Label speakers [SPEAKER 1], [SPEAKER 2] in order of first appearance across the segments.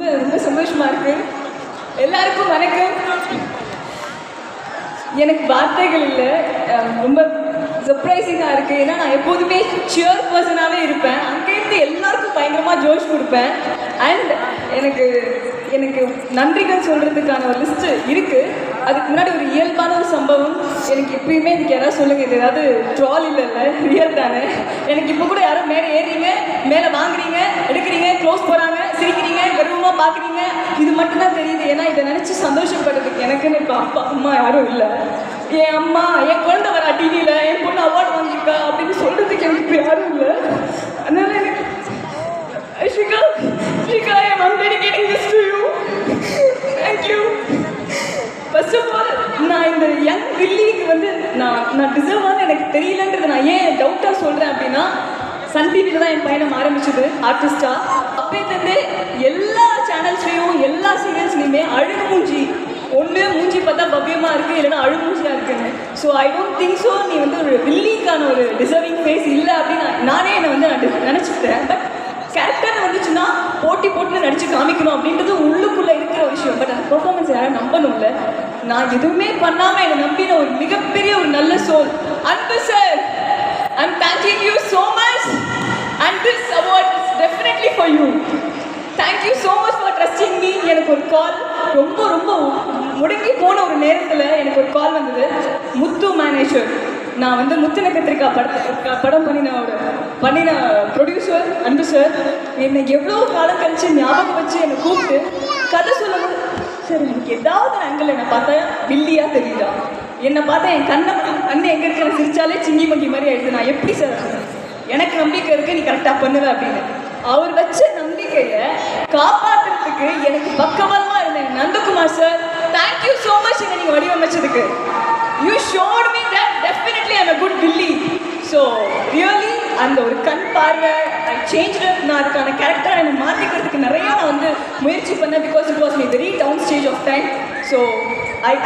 [SPEAKER 1] ரொம்ப சந்தோஷமா இருக்கு. எல்லாருக்கும் வணக்கம். எனக்கு வார்த்தைகள் இல்லை, ரொம்ப சர்ப்ரைசிங்காக இருக்குது. ஏன்னா நான் எப்போதுமே சியர் பர்சனாகவே இருப்பேன். அங்கேருந்து எல்லாருக்கும் பயங்கரமாக ஜோஷ் கொடுப்பேன். அண்ட் எனக்கு எனக்கு நன்றிகள் சொல்கிறதுக்கான ஒரு லிஸ்ட்டு இருக்குது. அதுக்கு முன்னாடி ஒரு இயல்பான ஒரு சம்பவம் எனக்கு எப்பயுமே இதுக்கு யாராவது சொல்லுங்கள், இது ஏதாவது ட்ரால் இல்லை ரியல் தானே. எனக்கு இப்போ கூட யாரும் மேலே ஏறுறீங்க, மேலே வாங்குறீங்க, எடுக்கிறீங்க, க்ளோஸ் போகிறாங்க, சிரிக்கிறீங்க, கர்வமாக பார்க்குறீங்க, இது மட்டும்தான் தெரியுது. ஏன்னா இதை நினச்சி சந்தோஷப்படுறதுக்கு எனக்குன்னு இப்போ அப்பா அம்மா யாரும் இல்லை. என் அம்மா என் குழந்தை வரா டிவியில், என் பொண்ணு அவார்டு வாங்கியிருக்கா அப்படின்னு சொல்கிறதுக்கு எனக்கு இப்போ யாரும் இல்லை. அதனால எனக்கு Shika, I'm dedicating this to you. Thank you. First of all, நான் இந்த யங் வில்லிக்கு வந்து நான் டிசர்வ் ஆன எனக்கு தெரியலன்றது நான் ஏன் டவுட்டாக சொல்கிறேன் அப்படின்னா, சன் டிவியில் தான் என் பயணம் ஆரம்பிச்சது ஆர்டிஸ்டாக. அப்போலேருந்தே எல்லா சேனல்ஸ்லேயும் எல்லா சீரியல்ஸ்லையுமே அழுகு மூஞ்சி, ஒன்று மூஞ்சி பார்த்தா பவ்யமாக இருக்குது, இல்லைன்னா அழுமூஞ்சியாக இருக்குன்னு. So I don't think so நீ வந்து ஒரு வில்லிக்கான ஒரு டிசர்விங் ஃபேஸ் இல்லை அப்படின்னு நானே என்னை வந்து நினச்சிக்கிட்டேன். பட் கேரக்டர்னு வந்துச்சுன்னா போட்டு நடிச்சு காமிக்கணும் அப்படின்றது உள்ளுக்குள்ளே இருக்கிற ஒரு விஷயம். பட் அந்த பெர்ஃபார்மன்ஸ் யாரும் நம்பணும்ல. நான் எதுவுமே பண்ணாமல் என்னை நம்பின ஒரு மிகப்பெரிய ஒரு நல்ல சோல் அன்பு sir. I'm thanking you so much and this award is definitely for you. Thank you so much for trusting me. எனக்கு ஒரு கால் ரொம்ப முடங்கி போன ஒரு நேரத்தில் எனக்கு ஒரு கால் வந்தது. முத்து மேனேஜர், நான் வந்து முத்துன கத்திரிக்காய் படம் பண்ணின ப்ரொடியூசர் அன்பு சார் என்னை எவ்வளோ காலம் கழிச்சு ஞாபகம் வச்சு என்னை கூப்பிட்டு கதை சொல்லணும் சார். எனக்கு ஏதாவது ஆங்கிள் என்னை பார்த்தா வில்லியாக தெரியுதா, என்னை பார்த்தா என் கண்ணை எங்கே இருக்கிற சிரிச்சாலே சிங்கி மங்கி மாதிரி ஆயிடுது. நான் எப்படி சார், எனக்கு நம்பிக்கை இருக்குது நீ கரெக்டாக பண்ணுவேன் அப்படின்னு. அவர் வச்ச நம்பிக்கையை காப்பாற்றுறதுக்கு எனக்கு பக்கபலமாக இருந்தேன் Nandakumar sir. Thank you so much என்னை நீங்கள் வடிவமைச்சதுக்கு. You showed me that definitely I'm a good Billy. So really அந்த ஒரு கண் பார்வை I changed it. நான் அதுக்கான கேரக்டரை என்னை மாற்றிக்கிறதுக்கு நிறையா நான் வந்து முயற்சி பண்ணேன். Because it was my very down stage of time. So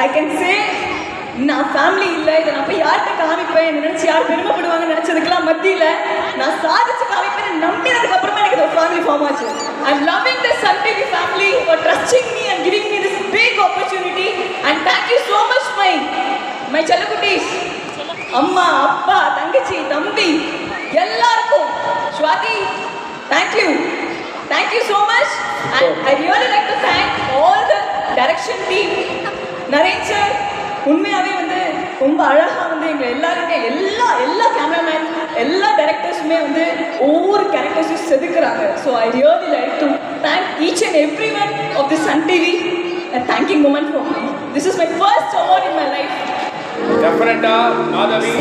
[SPEAKER 1] I can say நான் ஃபேமிலி இல்லை, இதை நான் போய் யார்கிட்ட காமிப்பேன், என்னை நினச்சி யார் பெருமைப்படுவாங்கன்னு நினச்சதுக்கெல்லாம் மத்தியில் நான் சாதிச்சு காமிப்பேன் நம்பினதுக்கப்புறமா எனக்கு ஒரு ஃபேமிலி ஃபார்ம் ஆச்சு. I'm loving the Sun TV family for trusting me and giving me this big opportunity. And thank you so much my செல்லக்குட்டீஸ், அம்மா அப்பா தங்கச்சி தம்பி எல்லாருக்கும். Swathi, thank you so much. And I really like to thank all the direction team. Naren sir உண்மையாகவே வந்து ரொம்ப அழகாக வந்து எங்கள் எல்லாருமே எல்லா கேமராமேன் எல்லா டைரக்டர்ஸுமே வந்து ஒவ்வொரு கேரக்டர்ஸும் செதுக்குறாங்க. So I really like to thank each and every one of the Sun TV and thanking moment for me. This is my first award in my life.
[SPEAKER 2] டெஃபினட்டா மாதவி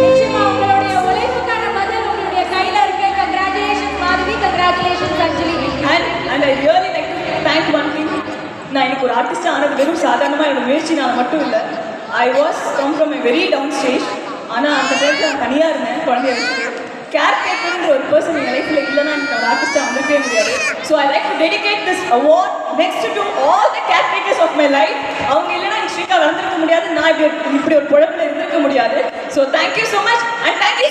[SPEAKER 3] நிச்சயமா உங்களுடைய உழைப்புக்கான பதில் உங்களுடைய கையில இருக்கு. Congratulations Madhavi, congratulations Anjali.
[SPEAKER 1] And I really like to thank one thing. நான் எனக்கு ஒரு ஆர்டிஸ்டாக ஆனது வெறும் சாதாரணமாக என்னோட முயற்சினால் மட்டும் இல்லை. I was come from a very down stage. ஆனால் அந்த டைத்தில் நான் தனியாக இருந்தேன் குழந்தைய வச்சுட்டு. கேர்டேக்கர்ன்ற ஒரு பர்சன் என் லைஃப்பில் இல்லைன்னா எனக்கு ஒரு ஆர்டிஸ்டாக வந்திருக்கவே முடியாது. So I like to dedicate this award next to all the caretakers of my life. அவங்க இல்லைன்னா எனக்கு ஸ்ரீகா வளர்ந்துருக்க முடியாது, நான் இப்படி ஒரு குழப்பில் இருந்திருக்க முடியாது. So thank you so much and thank you.